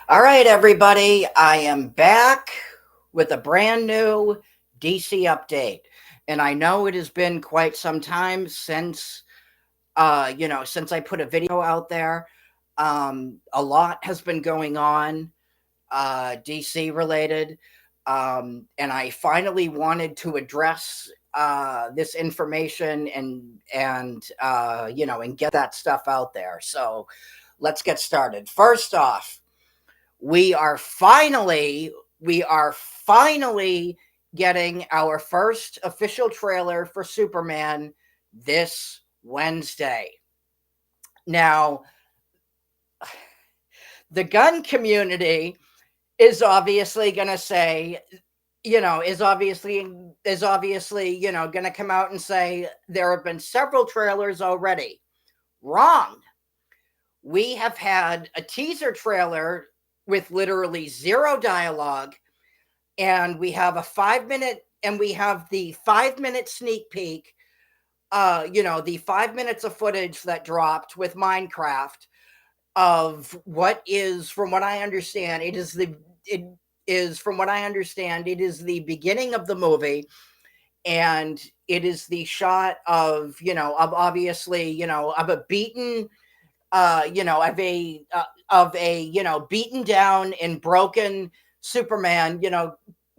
All right, everybody, I am back with a brand new DC update. And I know it has been quite some time since I put a video out there. A lot has been going on, DC related. And I finally wanted to address this information and get that stuff out there. So let's get started. First off, we are finally we are finally getting our first official trailer for Superman this Wednesday. Now, the gun community is obviously going to say, going to come out and say there have been several trailers already. Wrong. We have had a teaser trailer with literally zero dialogue, and we have the 5 minute sneak peek, the 5 minutes of footage that dropped with Minecraft of what is, from what I understand, it is the beginning of the movie, and it is the shot of, of a beaten, beaten down and broken Superman,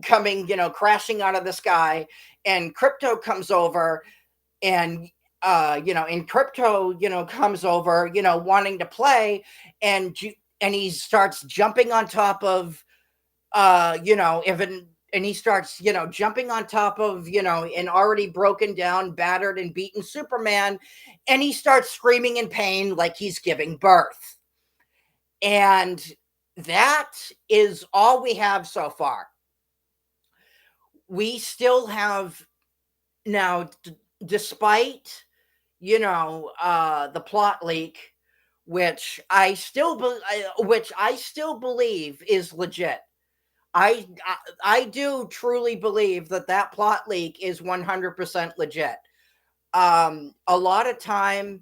coming, crashing out of the sky, and Crypto comes over, and Crypto, comes over, wanting to play, and he starts jumping on top of, if an and he starts, jumping on top of, an already broken down, battered, and beaten Superman, and he starts screaming in pain like he's giving birth. And that is all we have so far. We still have now, despite, the plot leak, which I still believe is legit. I do truly believe that plot leak is 100% legit. A lot of time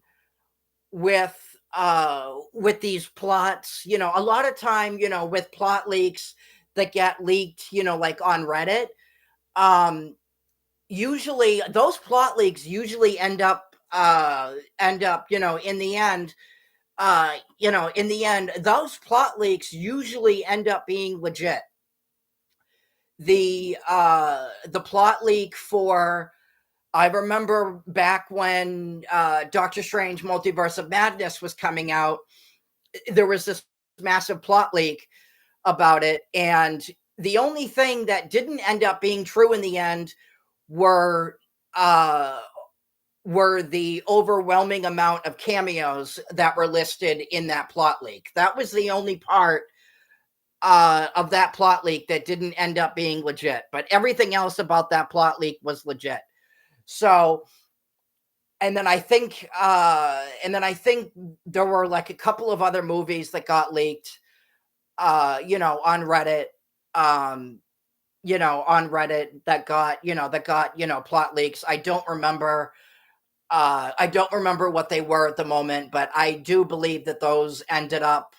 with these plots, a lot of time, with plot leaks that get leaked, like on Reddit, um, usually those plot leaks usually end up, in the end, those plot leaks usually end up being legit. The plot leak for, I remember back when Doctor Strange Multiverse of Madness was coming out, there was this massive plot leak about it, and the only thing that didn't end up being true in the end were uh the overwhelming amount of cameos that were listed in that plot leak. That was the only part of that plot leak that didn't end up being legit, but everything else about that plot leak was legit. So, and then I think there were like a couple of other movies that got leaked, on Reddit, um, that got, plot leaks. I don't remember what they were at the moment, but I do believe that those ended up,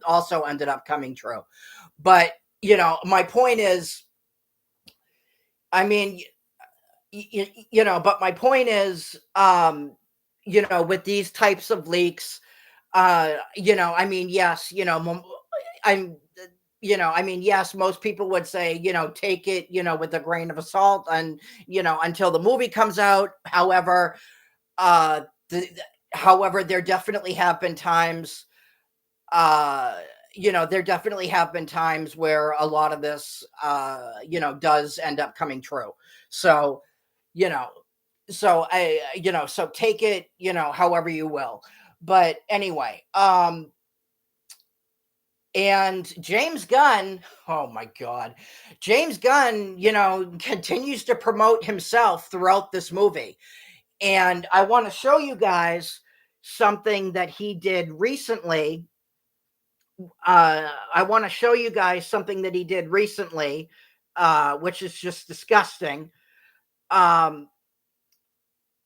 also ended up coming true. But, my point is, I mean, but my point is, with these types of leaks, yes, I'm, yes, most people would say, take it, with a grain of salt, and, until the movie comes out. However, uh, the, there definitely have been times, uh, where a lot of this, does end up coming true. So, you know, so take it, however you will. But anyway, and James Gunn, oh my God, James Gunn, continues to promote himself throughout this movie. And I want to show you guys something that he did recently. I want to show you guys something that he did recently, which is just disgusting. Um,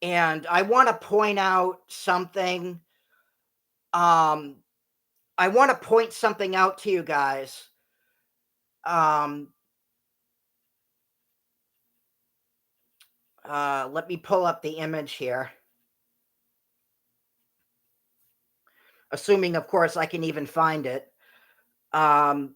and I want to point out something, Um, I want to point something out to you guys. Um, Let me pull up the image here. Assuming, of course, I can even find it. Um,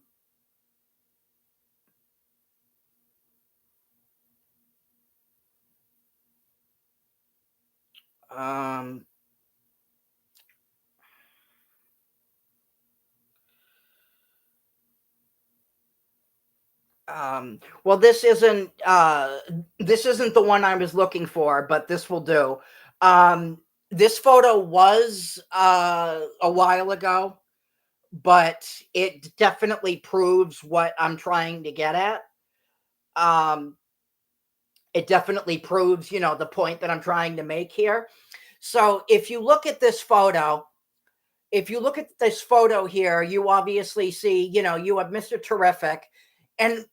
um, well, this isn't the one I was looking for, but this will do. Um, this photo was a while ago, but it definitely proves what I'm trying to get at. Um, it definitely proves, the point that I'm trying to make here. So if you look at this photo, here, you obviously see, you have Mr. Terrific, and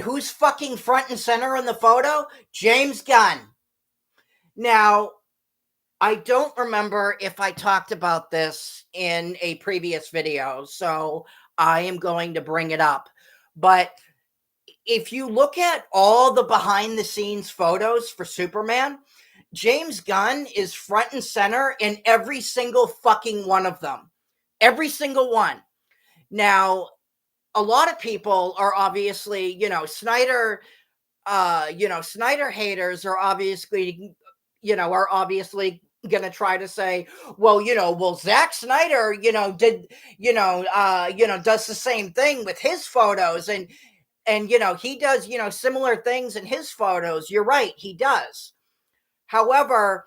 who's fucking front and center in the photo? James Gunn. Now, I don't remember if I talked about this in a previous video, so I am going to bring it up. But if you look at all the behind the scenes photos for Superman, James Gunn is front and center in every single fucking one of them. Every single one. Now, a lot of people are obviously, Snyder, Snyder haters are obviously, going to try to say, well, Zack Snyder, did, does the same thing with his photos, and he does, similar things in his photos. You're right, he does. However,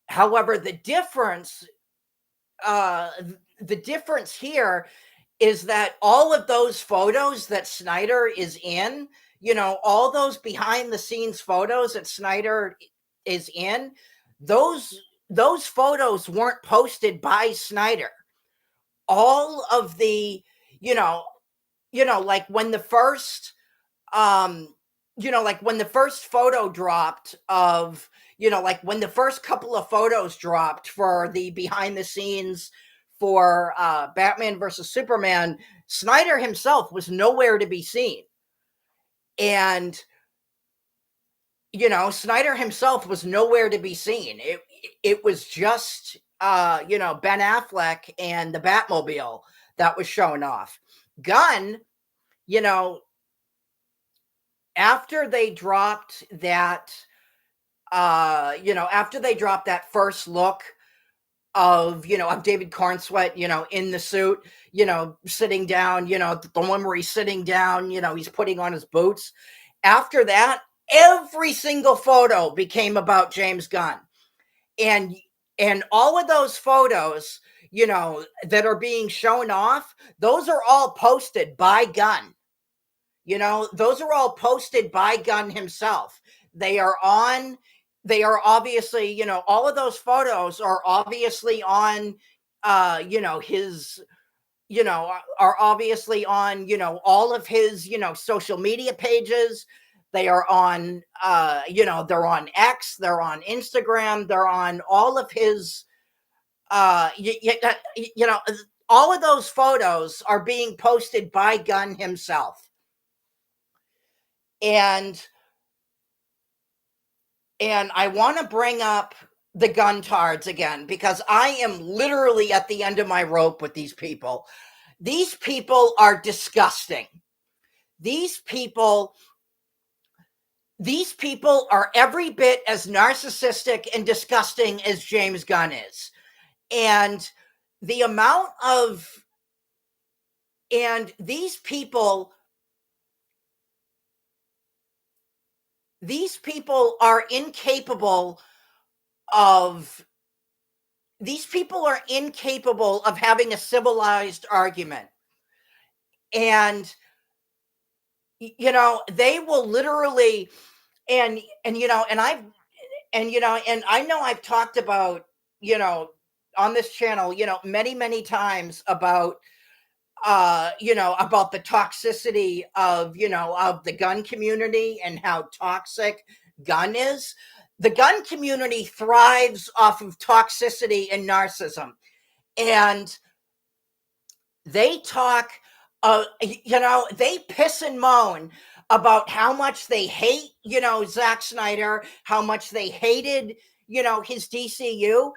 the difference, uh, the difference here is that all of those photos that Snyder is in, all those behind the scenes photos that Snyder is in, those photos weren't posted by Snyder. All of the, you know, like when the first like when the first photo dropped of, like when the first couple of photos dropped for the behind the scenes for Batman versus Superman, Snyder himself was nowhere to be seen. And Snyder himself was nowhere to be seen. It was just Ben Affleck and the Batmobile that was shown off. Gunn, you know, after they dropped that after they dropped that first look of David Cornsweet, in the suit, sitting down, the one where he's sitting down, he's putting on his boots. After that, every single photo became about James Gunn. And all of those photos, that are being shown off, those are all posted by Gunn. Those are all posted by Gunn himself. They are obviously, all of those photos are obviously on, his, are obviously on, all of his, social media pages. They are on, they're on X, they're on Instagram, they're on all of his, all of those photos are being posted by Gunn himself. And I want to bring up the Guntards again, because I am literally at the end of my rope with these people. These people are disgusting. These people are every bit as narcissistic and disgusting as James Gunn is. And the amount of, and these people are incapable of having a civilized argument. And they will literally, and I know I've talked about, on this channel, many times about about the toxicity of, of the gun community and how toxic Gunn is. the gun community thrives off of toxicity and narcissism. And they talk, they piss and moan about how much they hate, Zack Snyder, how much they hated, his DCU,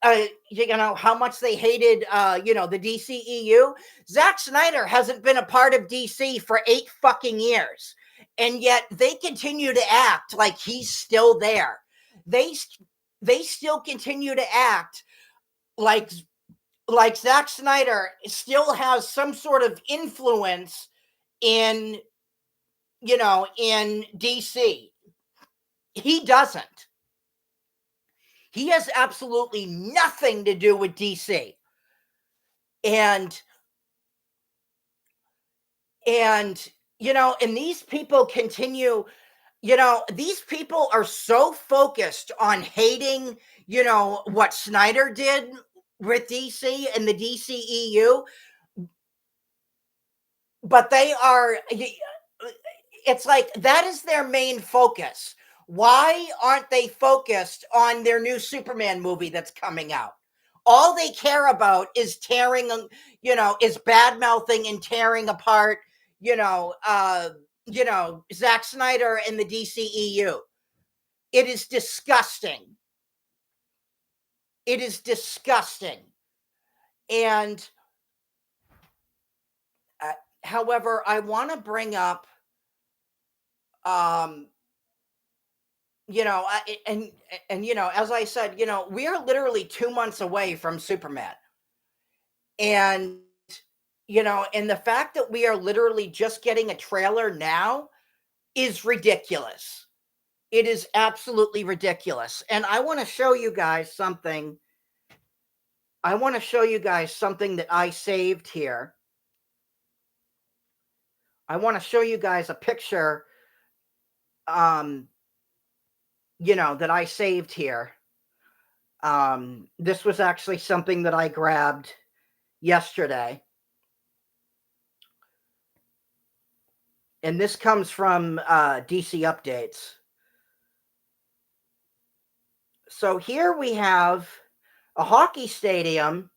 how much they hated, the DCEU. Zack Snyder hasn't been a part of DC for 8 fucking years. And yet they continue to act like he's still there. They still continue to act like Zack Snyder still has some sort of influence in, in DC. He doesn't. He has absolutely nothing to do with DC. And these people continue, these people are so focused on hating, what Snyder did with DC and the DCEU, but it's like that is their main focus. Why aren't they focused on their new Superman movie that's coming out? All they care about is tearing, is bad mouthing and tearing apart, Zack Snyder and the DCEU. It is disgusting. It is disgusting. And however, I want to bring up, as I said, we are literally 2 months away from Superman. And, and the fact that we are literally just getting a trailer now is ridiculous. It is absolutely ridiculous. And I want to show you guys something. I want to show you guys something that I saved here. I want to show you guys a picture, that I saved here. This was actually something that I grabbed yesterday. And this comes from DC Updates. So here we have a hockey stadium.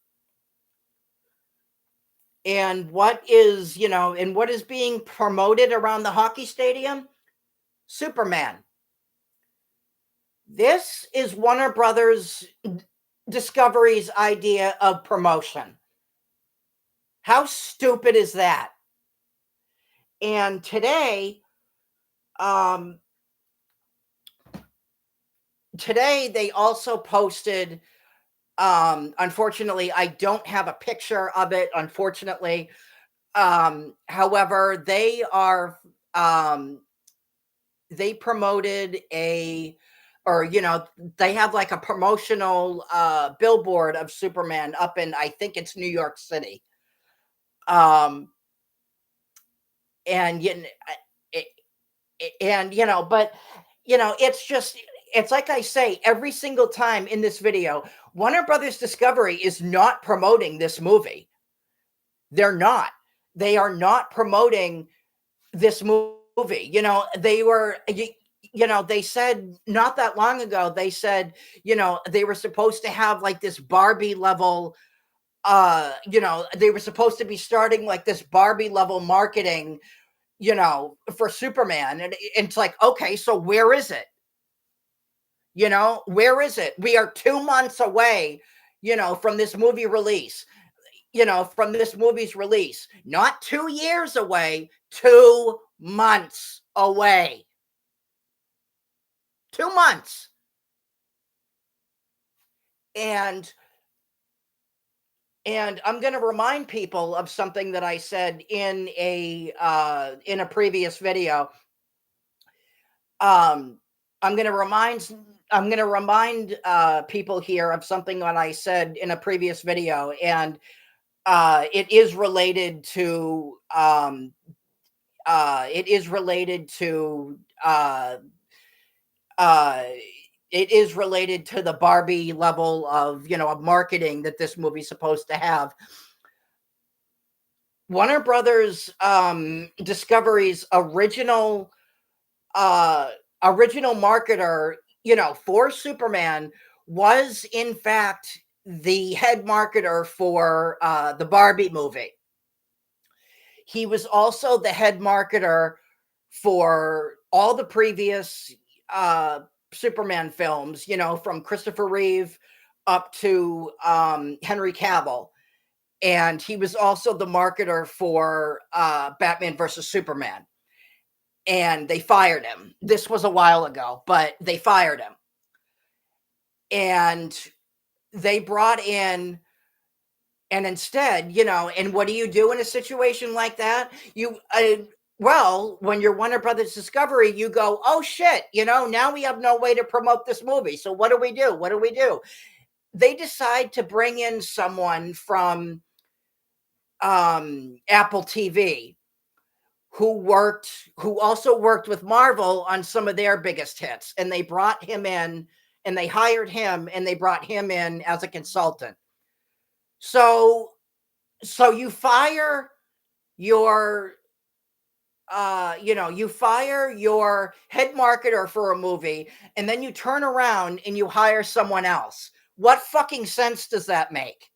And what is, and what is being promoted around the hockey stadium? Superman. This is Warner Brothers Discovery's idea of promotion. How stupid is that? And today they also posted, unfortunately, I don't have a picture of it, unfortunately. However, they promoted they have like a promotional billboard of Superman up in, I think it's New York City. But it's just, it's like I say every single time in this video, Warner Brothers Discovery is not promoting this movie. They're not. They are not promoting this movie. They said not that long ago, they said, they were supposed to have like this Barbie level, they were supposed to be starting like this Barbie level marketing, for Superman. And it's like, okay, so where is it? Where is it? We are 2 months away, from this movie release, from this movie's release, not 2 years away, 2 months away. 2 months. And I'm going to remind people of something that I said in a previous video. I'm going to remind people here of something that I said in a previous video, and it is related to the Barbie level of, of marketing that this movie's supposed to have. Warner Brothers Discovery's original marketer, for Superman was in fact the head marketer for the Barbie movie. He was also the head marketer for all the previous uh, Superman films, from Christopher Reeve up to Henry Cavill. And he was also the marketer for Batman versus Superman. And they fired him. This was a while ago, but they fired him. And they brought in, and instead, and what do you do in a situation like that? Well, when you're Warner Brothers Discovery, you go, oh shit, now we have no way to promote this movie. So what do we do? What do we do? They decide to bring in someone from Apple TV who also worked with Marvel on some of their biggest hits. And they brought him in and they hired him and they brought him in as a consultant. So you fire your you fire your head marketer for a movie and then you turn around and you hire someone else. What fucking sense does that make?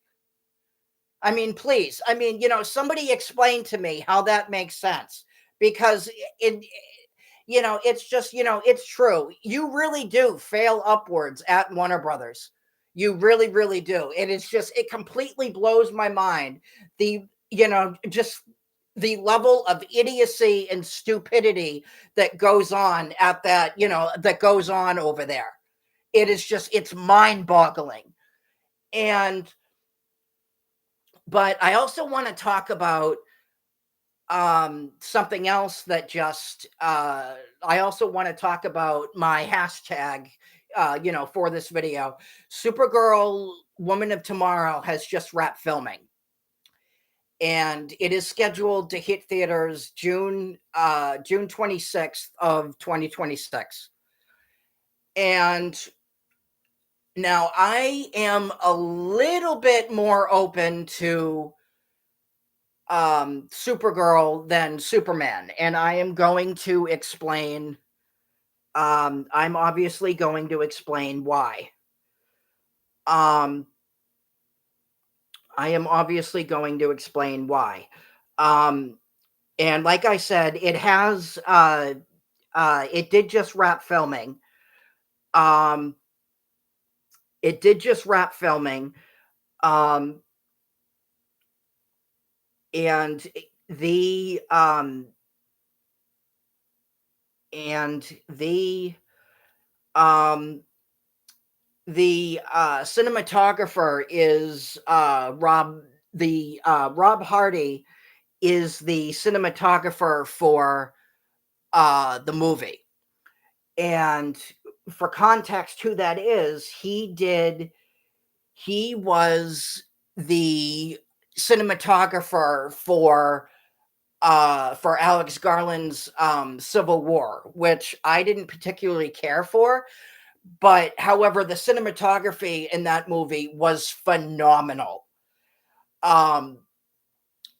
I mean, please. I mean, somebody explain to me how that makes sense, because it's just, it's true. You really do fail upwards at Warner Brothers. You really, really do. And it's just, it completely blows my mind. Just the level of idiocy and stupidity that goes on at that goes on over there. It is just, it's mind boggling. But I also want to talk about something else that just I also want to talk about my hashtag for this video. Supergirl Woman of Tomorrow has just wrapped filming, and it is scheduled to hit theaters June 26th of 2026. And now I am a little bit more open to Supergirl than Superman, and I am going to explain. I'm obviously going to explain why. Um, I am obviously going to explain why. Um, and like I said, it did just wrap filming. Um, it did just wrap filming. Um, and the and um the cinematographer is Rob Hardy is the cinematographer for the movie. And for context, who that is, he was the cinematographer for Alex Garland's Civil War, which I didn't particularly care for. But however, the cinematography in that movie was phenomenal. The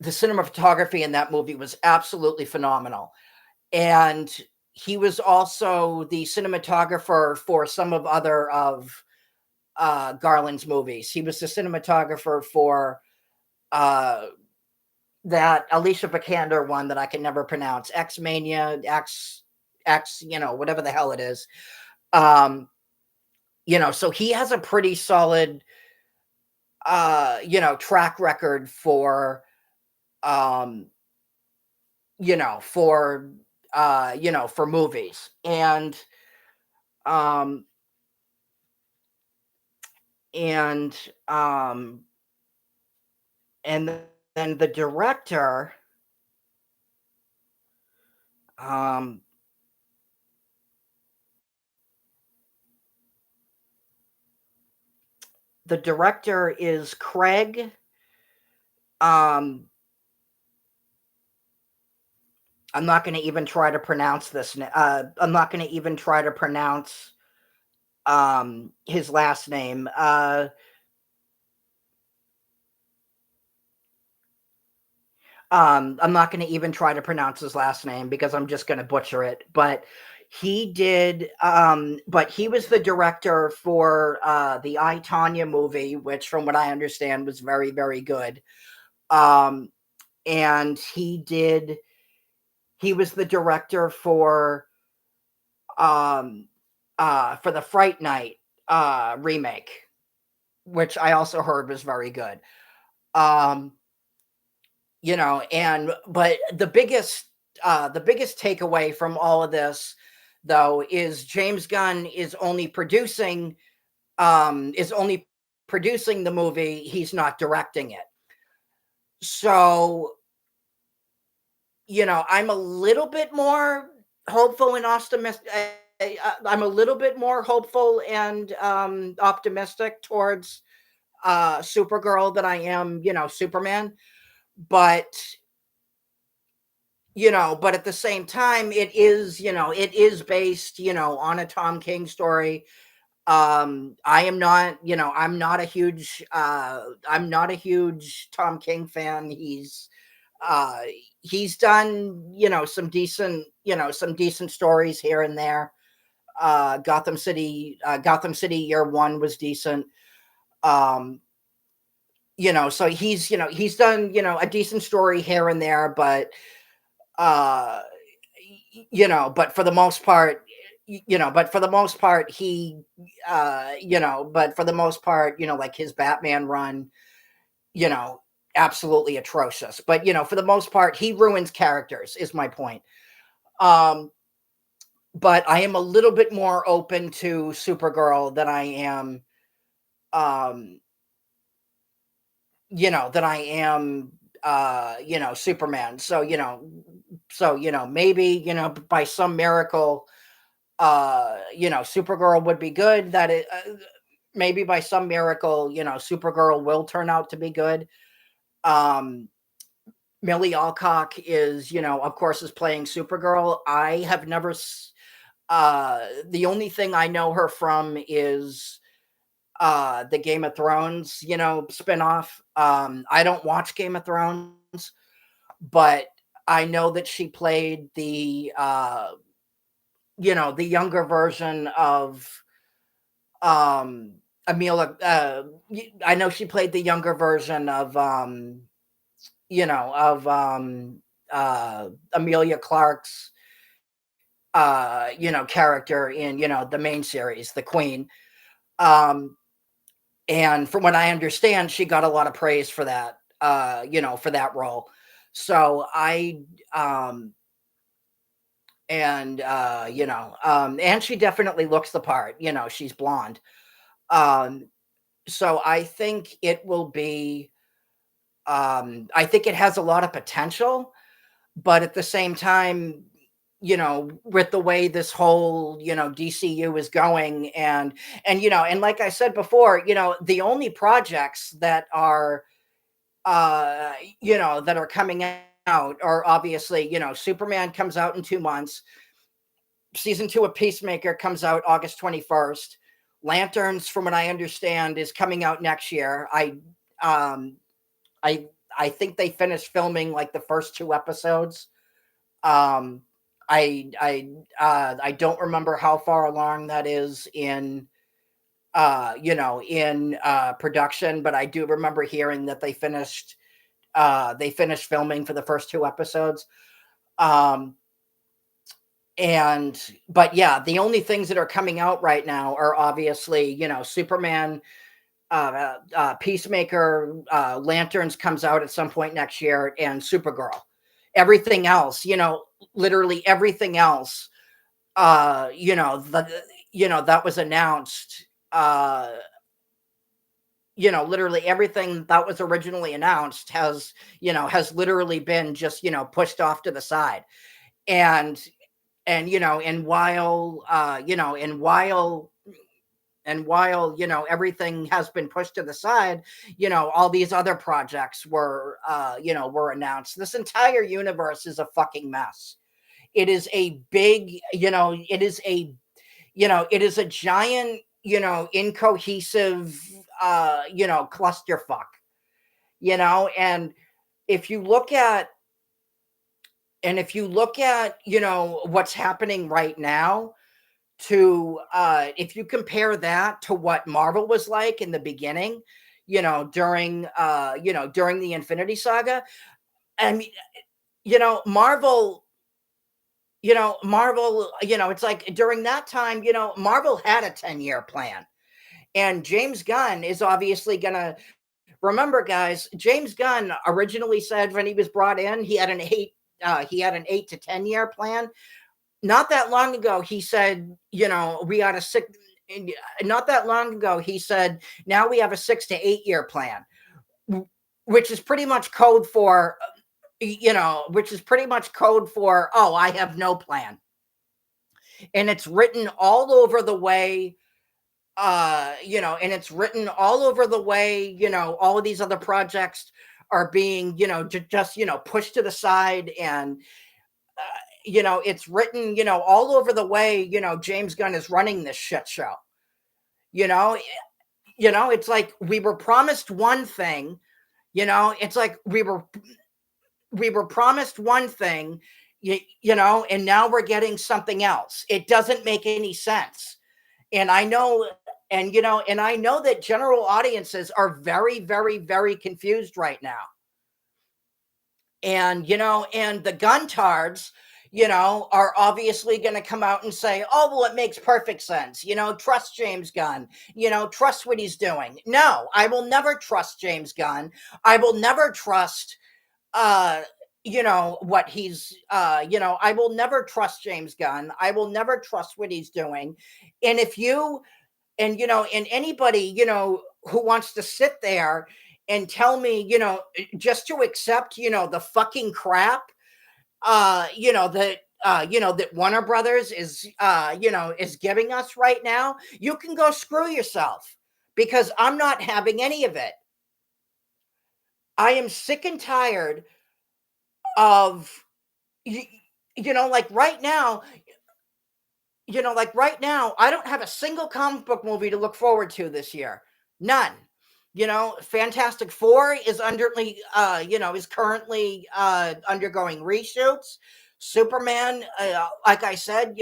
cinematography in that movie was absolutely phenomenal. And he was also the cinematographer for some of other of Garland's movies. He was the cinematographer for that Alicia Vikander one that I can never pronounce, X Mania, X, whatever the hell it is. So he has a pretty solid, track record for, for movies. And, um, and, um, and then the director, um, the director is Craig. I'm not going to even try to pronounce this. I'm not going to even try to pronounce his last name. I'm not going to even try to pronounce his last name because I'm just going to butcher it. But He did, but he was the director for the I, Tanya movie, which, from what I understand, was very, very good. Um, and he was the director for the Fright Night remake, which I also heard was very good. Um, and but the biggest takeaway from all of this, though, is James Gunn is only producing the movie. He's not directing it. So, I'm a little bit more hopeful and optimistic. I'm a little bit more hopeful and optimistic towards Supergirl than I am, Superman. But but at the same time, it is based, on a Tom King story. I am not, I'm not a huge Tom King fan. Uh he's done, some decent stories here and there. Gotham City Year One was decent. Um, so he's done, a decent story here and there, uh but for the most part, but for the most part, like his Batman run, you know, absolutely atrocious. But for the most part, he ruins characters, is my point. Um, but I am a little bit more open to Supergirl than I am, um, than I am, Superman. So, maybe, by some miracle, Supergirl would be good. Maybe by some miracle, Supergirl will turn out to be good. Um, Millie Alcock is, of course, is playing Supergirl. I have never, the only thing I know her from is the Game of Thrones, spinoff. I don't watch Game of Thrones, but I know that she played the younger version of Amelia. I know she played the younger version of Amelia Clark's character in, the main series, the Queen. Um, and from what I understand, she got a lot of praise for that, for that role. So and she definitely looks the part. She's blonde. Um, so I think it has a lot of potential, but at the same time, with the way this whole, DCU is going, and like I said before, the only projects that are coming out are obviously, Superman comes out in 2 months. Season 2 of Peacemaker comes out August 21st. Lanterns, from what I understand, is coming out next year. Um I I think they finished filming like the first 2 episodes. Um I don't remember how far along that is in production, but I do remember hearing that they finished filming for the first 2 episodes. Um and but yeah, the only things that are coming out right now are obviously, Superman, Peacemaker, Lanterns comes out at some point next year, and Supergirl. Everything else, literally everything else, that was announced. Literally everything that was originally announced has literally been just, pushed off to the side. And and while everything has been pushed to the side, all these other projects were announced. This entire universe is a fucking mess. It is a big, it is a giant, incohesive, clusterfuck. And if you look at And if you look at, what's happening right now, to if you compare that to what Marvel was like in the beginning, during the Infinity Saga, I mean, Marvel, it's like during that time, Marvel had a 10-year plan. And James Gunn is obviously gonna remember, guys, James Gunn originally said when he was brought in, he had an 8 to 10 year plan. Not that long ago, he said, we got a six. Not that long ago, he said, now we have a 6 to 8 year plan, which is pretty much code for, oh, I have no plan. And it's written all over the way, and it's written all over the way, all of these other projects are being, just, pushed to the side. And it's written, all over the way, James Gunn is running this shit show. You know, it's like we were promised one thing, it's like we were promised one thing, and now we're getting something else. It doesn't make any sense. And I know, and I know that general audiences are very, very, very confused right now. And and the guntards, are obviously going to come out and say, oh, well, it makes perfect sense, trust James Gunn, trust what he's doing. No, I will never trust James Gunn. I will never trust uh what he's I will never trust James Gunn. I will never trust what he's doing. And if you and anybody, who wants to sit there and tell me, just to accept, the fucking crap, that Warner Brothers is giving us right now, you can go screw yourself, because I'm not having any of it. I am sick and tired of, like right now, I don't have a single comic book movie to look forward to this year. None. Fantastic Four is currently undergoing reshoots. Superman, like I said,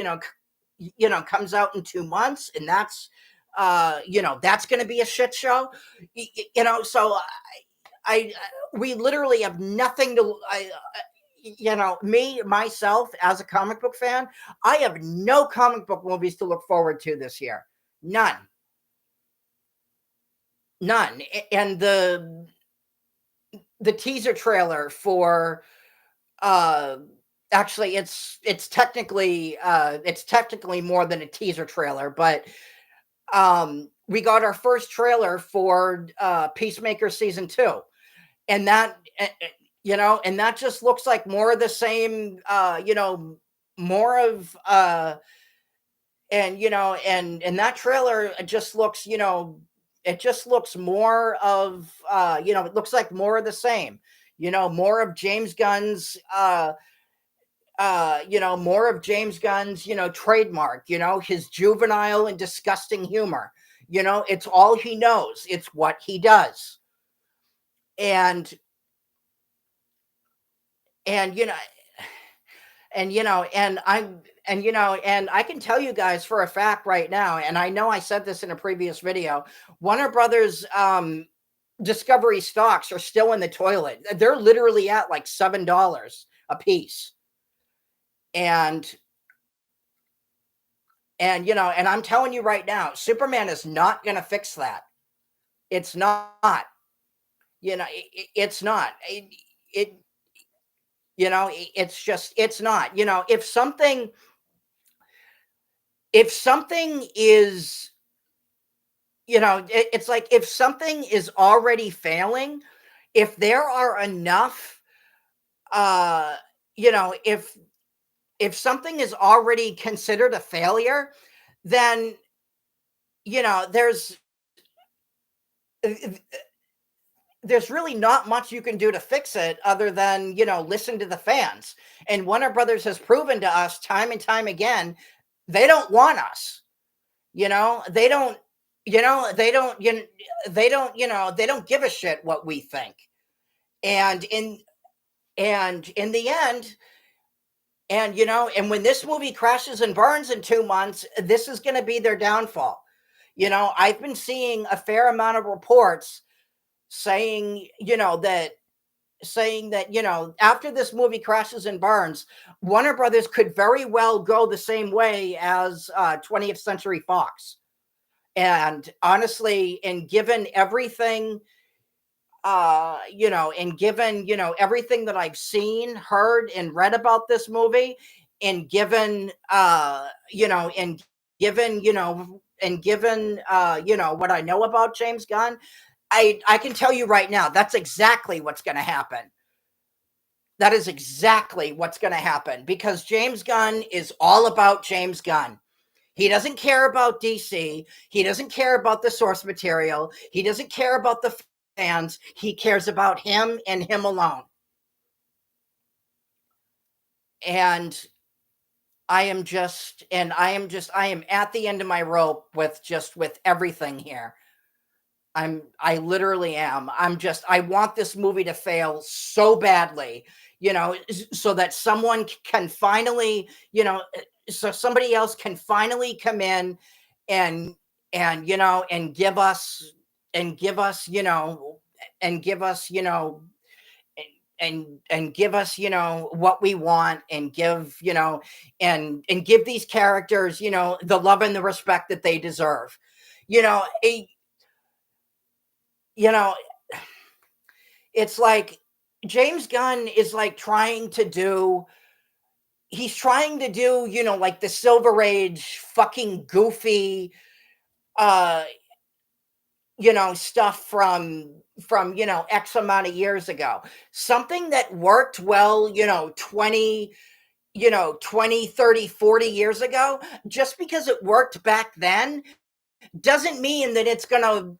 comes out in 2 months, and that's going to be a shit show. So I we literally have nothing to. Me myself as a comic book fan, I have no comic book movies to look forward to this year. None. None. And the teaser trailer for uh actually it's technically more than a teaser trailer, but we got our first trailer for Peacemaker season 2. And that just looks like more of the same, more of and that trailer just looks, it just looks more of, it looks like more of the same, more of James Gunn's more of James Gunn's, trademark, his juvenile and disgusting humor. It's all he knows. It's what he does. And and and I can tell you guys for a fact right now, and I know I said this in a previous video, Warner Brothers Discovery stocks are still in the toilet. They're literally at like $7 a piece. And and I'm telling you right now, Superman is not going to fix that. It's not. It's not. It it's just, it's not. If something is, it's like if something is already failing, if there are enough, uh, if something is already considered a failure, then there's really not much you can do to fix it other than, listen to the fans. And Warner Brothers has proven to us time and time again, they don't want us. They don't, they don't, they don't give a shit what we think. And in the end, And, and when this movie crashes and burns in 2 months, this is going to be their downfall. I've been seeing a fair amount of reports saying, after this movie crashes and burns, Warner Brothers could very well go the same way as 20th Century Fox. And honestly, and given everything, and given, everything that I've seen, heard, and read about this movie, and given, and given, what I know about James Gunn, I can tell you right now, that's exactly what's going to happen. That is exactly what's going to happen, because James Gunn is all about James Gunn. He doesn't care about DC. He doesn't care about the source material. He doesn't care about the fans. He cares about him and him alone. And I am at the end of my rope with everything here. I literally am. I want this movie to fail so badly, so that someone can finally, so somebody else can finally come in and, and give us, and give us, and give us, and give us, what we want, and give, and give these characters, the love and the respect that they deserve. You know, a, you know, it's like James Gunn is like he's trying to do, like the Silver Age fucking goofy, uh, stuff from, X amount of years ago. Something that worked well, 20, 30, 40 years ago, just because it worked back then doesn't mean that it's gonna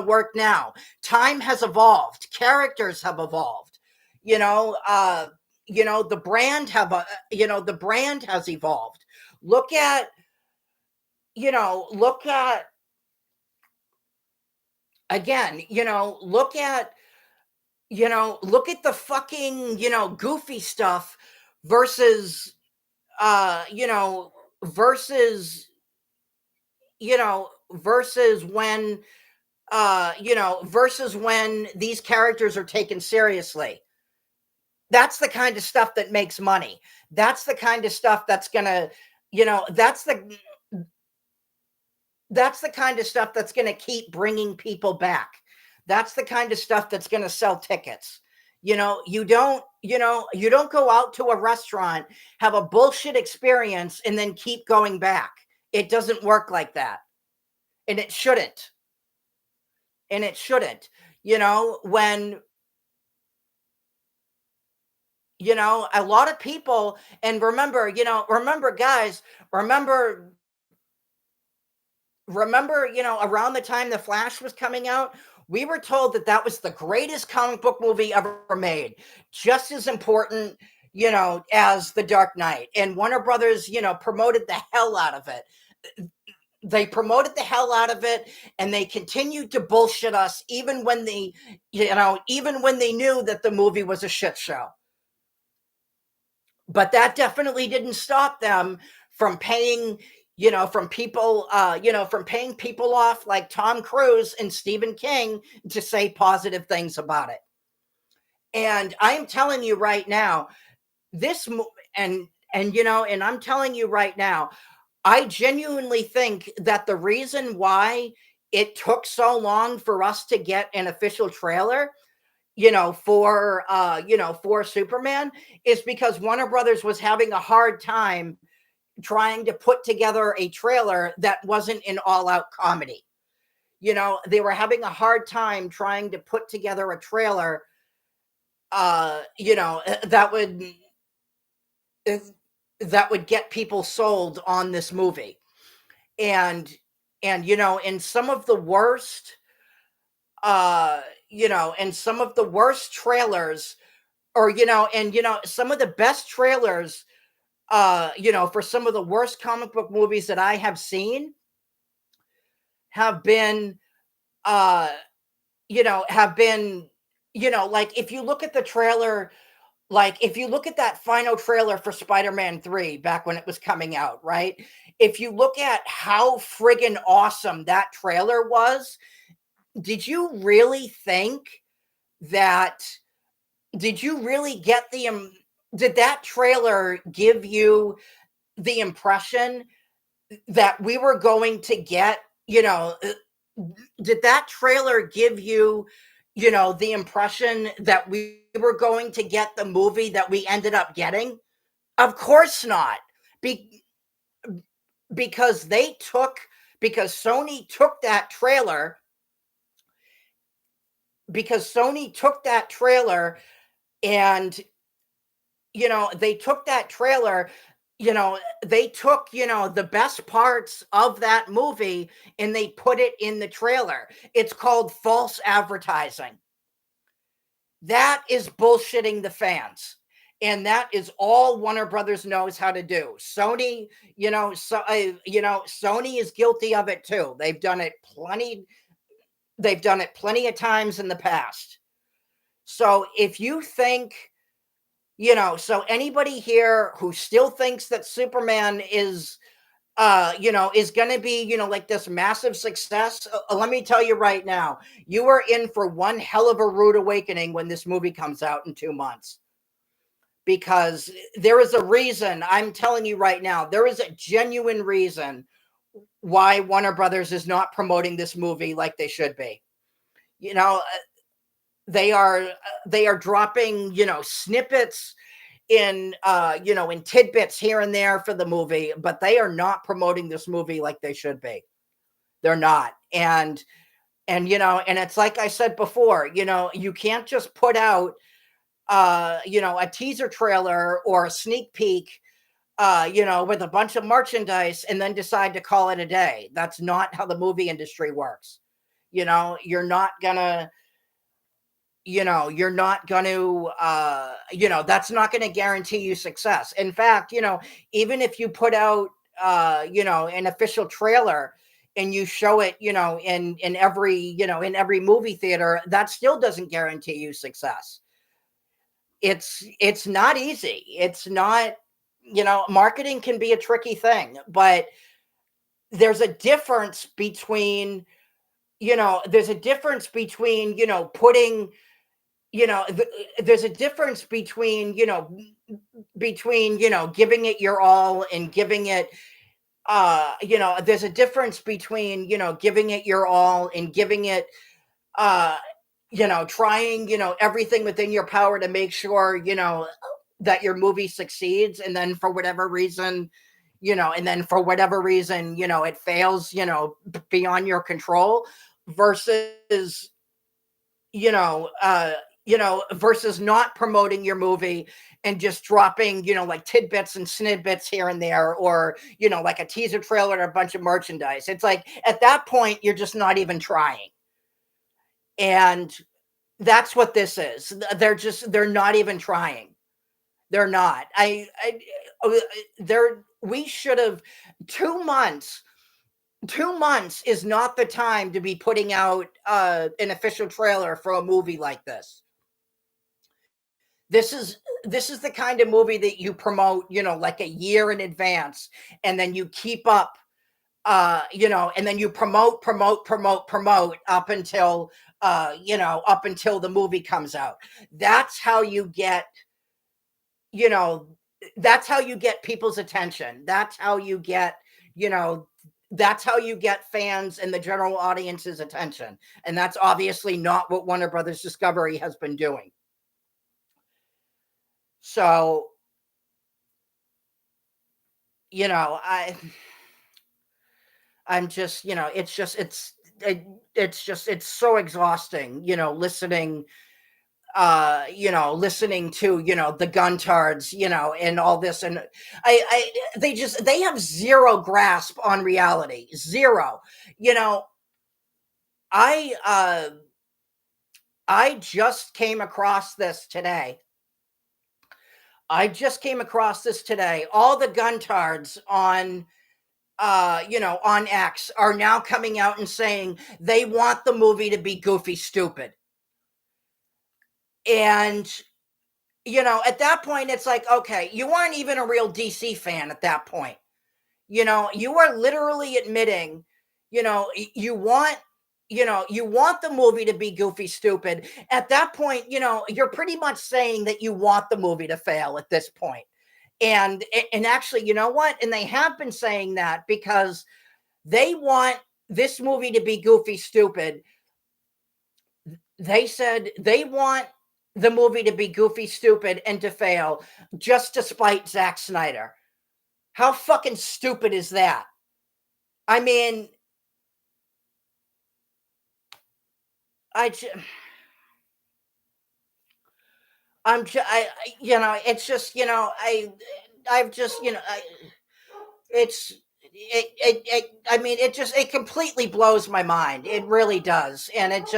work now. Time has evolved, characters have evolved, you know uh the brand the brand has evolved. Look at look at again look at the fucking goofy stuff versus versus versus when versus when these characters are taken seriously. That's the kind of stuff that makes money. That's the kind of stuff that's gonna, you know, that's the kind of stuff that's gonna keep bringing people back. That's the kind of stuff that's gonna sell tickets. You don't go out to a restaurant, have a bullshit experience, and then keep going back. It doesn't work like that, and it shouldn't. And it shouldn't. When a lot of people, and remember guys, remember around the time the Flash was coming out, we were told that that was the greatest comic book movie ever made, just as important, as The Dark Knight. And Warner Brothers, promoted the hell out of it. They promoted the hell out of it, and they continued to bullshit us even when even when they knew that the movie was a shit show. But that definitely didn't stop them from paying, from paying people off like Tom Cruise and Stephen King to say positive things about it. And I'm telling you right now, this and I'm telling you right now, I genuinely think that the reason why it took so long for us to get an official trailer, for Superman, is because Warner Brothers was having a hard time trying to put together a trailer that wasn't an all-out comedy. They were having a hard time trying to put together a trailer uh, that would get people sold on this movie. And in some of the worst and some of the worst trailers, or some of the best trailers, for some of the worst comic book movies that I have seen, have been uh have been like, if you look at the trailer, Like, if you look at that final trailer for Spider-Man 3 back when it was coming out, right? If you look at how friggin' awesome that trailer was, did you really think that did you really get the did that trailer give you the impression that we were going to get, did that trailer give you, the impression that we were going to get the movie that we ended up getting? Of course not. Be- because they took because Sony took that trailer because Sony took that trailer and they took that trailer, they took, the best parts of that movie and they put it in the trailer. It's called false advertising. That is bullshitting the fans. And that is all Warner Brothers knows how to do. Sony, Sony is guilty of it too. They've done it plenty of times in the past. So if you think, so anybody here who still thinks that Superman is going to be, like this massive success, let me tell you right now, you are in for one hell of a rude awakening when this movie comes out in 2 months. Because there is a reason, I'm telling you right now, there is a genuine reason why Warner Brothers is not promoting this movie like they should be. They are dropping, snippets in tidbits here and there for the movie, but they are not promoting this movie like they should be. They're not. And it's like I said before, you can't just put out a teaser trailer or a sneak peek with a bunch of merchandise and then decide to call it a day. That's not how the movie industry works. You're not gonna you're not going to that's not going to guarantee you success. In fact, even if you put out an official trailer and you show it, in every in every movie theater, that still doesn't guarantee you success. It's not easy. It's not, marketing can be a tricky thing, but there's a difference between putting, there's a difference between, giving it your all and giving it, there's a difference between, giving it your all and giving it, uh, trying, everything within your power to make sure, that your movie succeeds. And then for whatever reason, it fails, beyond your control, versus, versus not promoting your movie and just dropping, like tidbits and snidbits here and there, or, like a teaser trailer and a bunch of merchandise. It's like at that point, you're just not even trying. And that's what this is. They're not even trying. They're not. We should have 2 months. 2 months is not the time to be putting out an official trailer for a movie like this. This is the kind of movie that you promote, like a year in advance, and then you keep up, and then you promote up until, up until the movie comes out. That's how you get, you know, that's how you get people's attention. You know, that's how you get fans and the general audience's attention. And that's obviously not what Warner Brothers Discovery has been doing. So, I'm just, it's so exhausting, listening to, the guntards, and all this. And they have zero grasp on reality. Zero. You know, I, uh, I just came across this today. All the guntards on X are now coming out and saying they want the movie to be goofy stupid. And At that point, it's like, okay, you aren't even a real DC fan at that point. You are literally admitting, you want the movie to be goofy, stupid. At that point, you're pretty much saying that you want the movie to fail at this point. And actually, you know what? And they have been saying that because they want this movie to be goofy, stupid. They said they want the movie to be goofy, stupid, and to fail just to spite Zack Snyder. How fucking stupid is that? I mean, I, ju- it's just, I've just, it's, I mean, it completely blows my mind. It really does. And it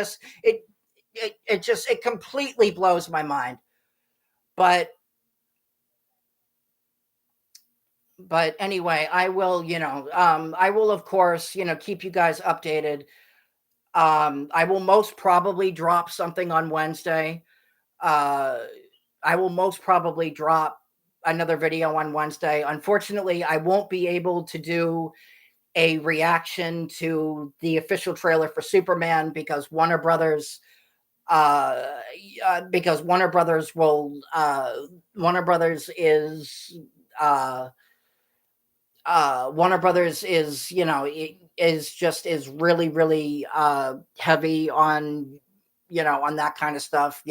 completely blows my mind. But, anyway, I will, of course, keep you guys updated. I will most probably drop something on Wednesday. Uh, I will most probably drop another video on Wednesday. Unfortunately, I won't be able to do a reaction to the official trailer for Superman because uh, Warner Brothers will Warner Brothers is uh Warner Brothers is, is really, really heavy on, on that kind of stuff,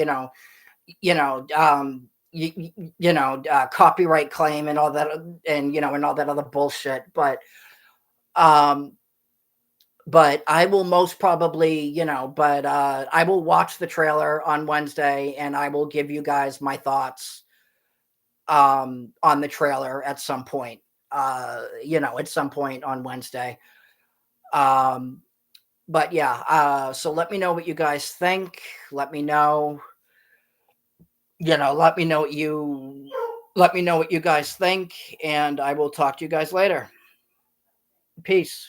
copyright claim and all that, and all that other bullshit. Um, but I will most probably, I will watch the trailer on Wednesday and I will give you guys my thoughts on the trailer at some point. At some point on Wednesday. Um, but yeah, so let me know what you guys think. Let me know, let me know what you guys think, and I will talk to you guys later. Peace.